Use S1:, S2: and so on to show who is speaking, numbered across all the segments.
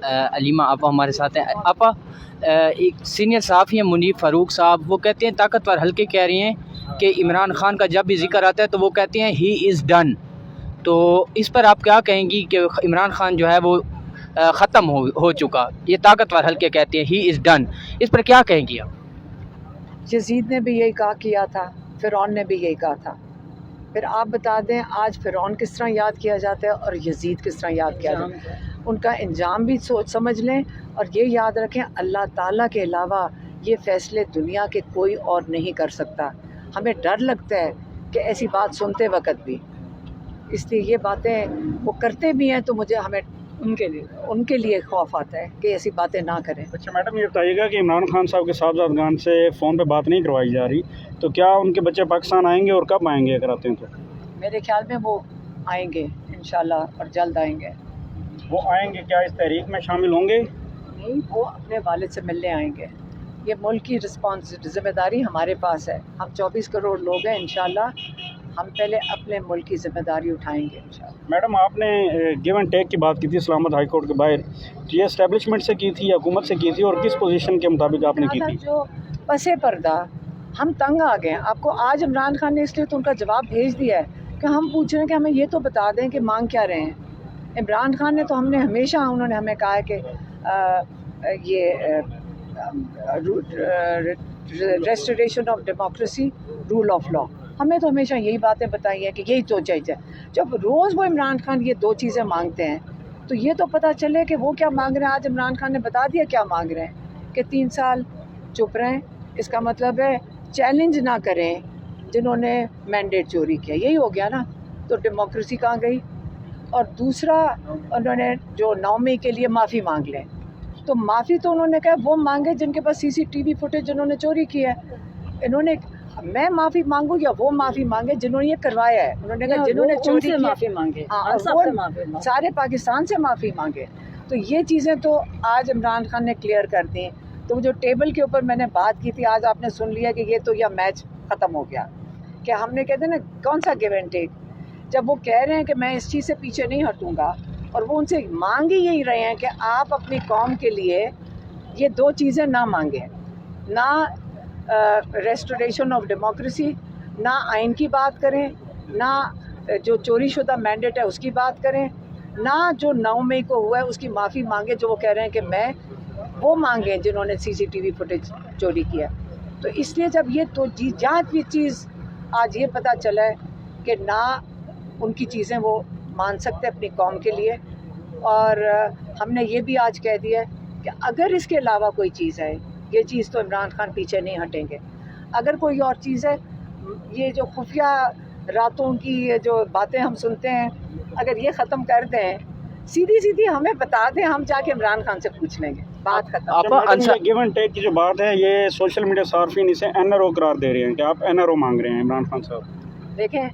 S1: علیمہ آپا ہمارے ساتھ ہیں. آپا ایک سینئر صحافی ہیں منیب فاروق صاحب، وہ کہتے ہیں طاقتور حلقے کہہ رہی ہیں کہ عمران خان کا جب بھی ذکر آتا ہے تو وہ کہتے ہیں ہی از ڈن. تو اس پر آپ کیا کہیں گی کہ عمران خان جو ہے وہ ختم ہو چکا؟ یہ طاقتور حلقے کہتے ہیں ہی از ڈن، اس پر کیا کہیں گی آپ؟
S2: یزید نے بھی یہی کہا کیا تھا، فرعون نے بھی یہی کہا تھا. پھر آپ بتا دیں آج فرعون کس طرح یاد کیا جاتا ہے اور یزید کس طرح یاد کیا جاتا ہے. ان کا انجام بھی سوچ سمجھ لیں، اور یہ یاد رکھیں اللہ تعالیٰ کے علاوہ یہ فیصلے دنیا کے کوئی اور نہیں کر سکتا. ہمیں ڈر لگتا ہے کہ ایسی بات سنتے وقت بھی، اس لیے یہ باتیں وہ کرتے بھی ہیں تو ہمیں ان کے لیے خوف آتا ہے کہ ایسی باتیں نہ کریں.
S3: اچھا میڈم، یہ بتائیے گا کہ عمران خان صاحب کے صاحبزادگان سے فون پہ بات نہیں کروائی جا رہی، تو کیا ان کے بچے پاکستان آئیں گے اور کب آئیں گے اگر آتے ہیں تو؟
S2: میرے خیال میں وہ آئیں گے انشاءاللہ، اور جلد آئیں گے.
S3: وہ آئیں گے، کیا اس تحریک میں شامل ہوں گے؟
S2: نہیں، وہ اپنے والد سے ملنے آئیں گے. یہ ملک کی ذمہ داری ہمارے پاس ہے. ہم 24 کروڑ لوگ ہیں، انشاءاللہ ہم پہلے اپنے ملک کی ذمہ داری اٹھائیں گے انشاءاللہ.
S3: میڈم، آپ نے گیو اینڈ ٹیک کی بات کی تھی اسلام آباد ہائی کورٹ کے باہر، یہ اسٹیبلشمنٹ سے کی تھی یا حکومت سے کی تھی، اور کس پوزیشن کے مطابق آپ نے کی تھی؟
S2: جو پسے پردہ ہم تنگ آ گئے ہیں. آپ کو آج عمران خان نے اس لیے تو ان کا جواب بھیج دیا ہے کہ ہم پوچھ رہے ہیں کہ ہمیں یہ تو بتا دیں کہ مانگ کیا رہے ہیں. عمران خان نے تو انہوں نے ہمیں کہا ہے کہ یہ restoration of democracy, rule of law, ہمیں تو ہمیشہ یہی باتیں بتائی ہیں کہ یہی تو چاہیے. جب روز وہ عمران خان یہ دو چیزیں مانگتے ہیں تو یہ تو پتہ چلے کہ وہ کیا مانگ رہے ہیں. آج عمران خان نے بتا دیا کیا مانگ رہے ہیں کہ 3 سال چپ رہیں. اس کا مطلب ہے چیلنج نہ کریں جنہوں نے مینڈیٹ چوری کیا. یہی ہو گیا نا، تو ڈیموکریسی کہاں گئی. اور دوسرا انہوں نے جو 9 مئی کے لیے معافی مانگ لیں، تو معافی تو انہوں نے کہا وہ مانگے جن کے پاس CCTV فوٹیج جنہوں نے چوری کی ہے. انہوں نے میں معافی مانگوں یا وہ معافی مانگے جنہوں نے یہ کروایا ہے. انہوں نے کہا جنہوں نے چوری کی معافی مانگے، سارے پاکستان سے معافی مانگے. تو یہ چیزیں تو آج عمران خان نے کلیئر کر دیں. تو جو ٹیبل کے اوپر میں نے بات کی تھی، آج آپ نے سن لیا کہ یہ تو یہ میچ ختم ہو گیا. کہ ہم نے کہتے ہیں نا کون سا گیو اینڈ ٹیک، جب وہ کہہ رہے ہیں کہ میں اس چیز سے پیچھے نہیں ہٹوں گا، اور وہ ان سے مانگ ہی یہی رہے ہیں کہ آپ اپنی قوم کے لیے یہ 2 چیزیں نہ مانگیں، نہ ریسٹوریشن آف ڈیموکریسی، نہ آئین کی بات کریں، نہ جو چوری شدہ مینڈیٹ ہے اس کی بات کریں، نہ جو 9 مئی کو ہوا ہے اس کی معافی مانگے جو وہ کہہ رہے ہیں کہ میں وہ مانگیں جنہوں نے CCTV فوٹیج چوری کیا. تو اس لیے جب یہ تو جہاں بھی چیز آج یہ پتہ چلا ہے کہ نہ ان کی چیزیں وہ مان سکتے اپنی قوم کے لیے، اور ہم نے یہ بھی آج کہہ دیا ہے کہ اگر اس کے علاوہ کوئی چیز ہے، یہ چیز تو عمران خان پیچھے نہیں ہٹیں گے. اگر کوئی اور چیز ہے، یہ جو خفیہ راتوں کی جو باتیں ہم سنتے ہیں، اگر یہ ختم کر دیں، سیدھی ہمیں بتا دیں، ہم جا کے عمران خان سے پوچھ لیں گے. بات ختم.
S3: گیو اینڈ ٹیک کی جو بات ہے، یہ سوشل میڈیا صارفین اسے NRO قرار دے رہے ہیں کہ آپ NRO مانگ رہے ہیں عمران خان صاحب.
S2: دیکھیں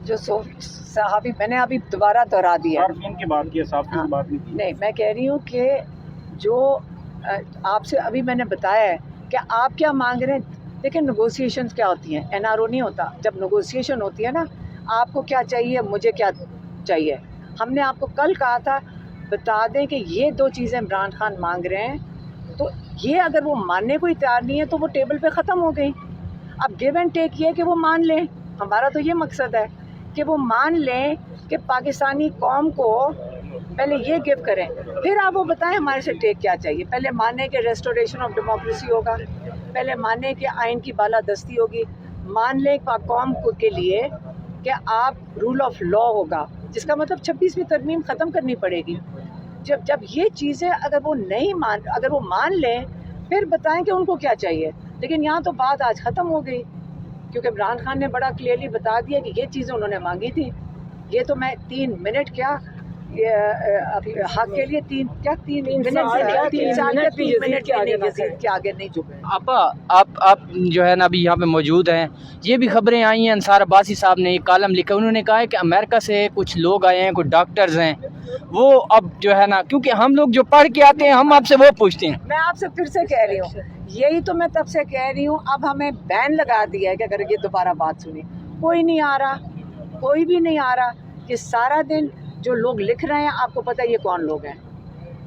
S2: جو صحافی، میں نے ابھی دوبارہ دہرا دیا،
S3: صارفین کی بات کی ہے، صحافیوں کی بات نہیں کی.
S2: نہیں، میں کہہ رہی ہوں کہ جو آپ سے ابھی میں نے بتایا ہے کہ آپ کیا مانگ رہے ہیں. دیکھیں نیگوسیشنز کیا ہوتی ہیں، NRO نہیں ہوتا. جب نیگوسیشن ہوتی ہے نا، آپ کو کیا چاہیے، مجھے کیا چاہیے. ہم نے آپ کو کل کہا تھا بتا دیں کہ یہ 2 چیزیں عمران خان مانگ رہے ہیں، تو یہ اگر وہ ماننے کو ہی تیار نہیں ہے تو وہ ٹیبل پہ ختم ہو گئی. اب گیو اینڈ ٹیک یہ کہ وہ مان لیں. ہمارا تو یہ مقصد ہے کہ وہ مان لیں کہ پاکستانی قوم کو پہلے یہ گفٹ کریں، پھر آپ وہ بتائیں ہمارے سے ٹیک کیا چاہیے. پہلے مانیں کہ ریسٹوریشن آف ڈیموکریسی ہوگا، پہلے مانیں کہ آئین کی بالادستی ہوگی، مان لیں قوم کے لیے کہ آپ رول آف لا ہوگا، جس کا مطلب 26ویں ترمیم ختم کرنی پڑے گی. جب یہ چیزیں اگر وہ مان لیں پھر بتائیں کہ ان کو کیا چاہیے. لیکن یہاں تو بات آج ختم ہو گئی، کیونکہ عمران خان نے بڑا کلیئرلی بتا دیا کہ یہ چیزیں انہوں نے مانگی تھی. یہ تو میں 3 منٹ کیا حق کے لیے 3 منٹ کے آگے نہیں جھکے.
S1: آپا آپ جو ہے نا ابھی یہاں پہ موجود ہیں، یہ بھی خبریں آئی ہیں، انصار عباسی صاحب نے ایک کالم لکھا، انہوں نے کہا ہے کہ امریکہ سے کچھ لوگ آئے ہیں، کچھ ڈاکٹرز ہیں، وہ اب جو ہے نا، کیونکہ ہم لوگ جو پڑھ کے آتے ہیں ہم آپ سے وہ پوچھتے ہیں.
S2: میں آپ سے پھر سے کہہ رہی ہوں، یہی تو میں تب سے کہہ رہی ہوں. اب ہمیں بین لگا دیا ہے کہ اگر یہ دوبارہ بات سنی، کوئی نہیں آ رہا، کوئی بھی نہیں آ رہا. یہ سارا دن جو لوگ لکھ رہے ہیں، آپ کو پتہ ہے یہ کون لوگ ہیں.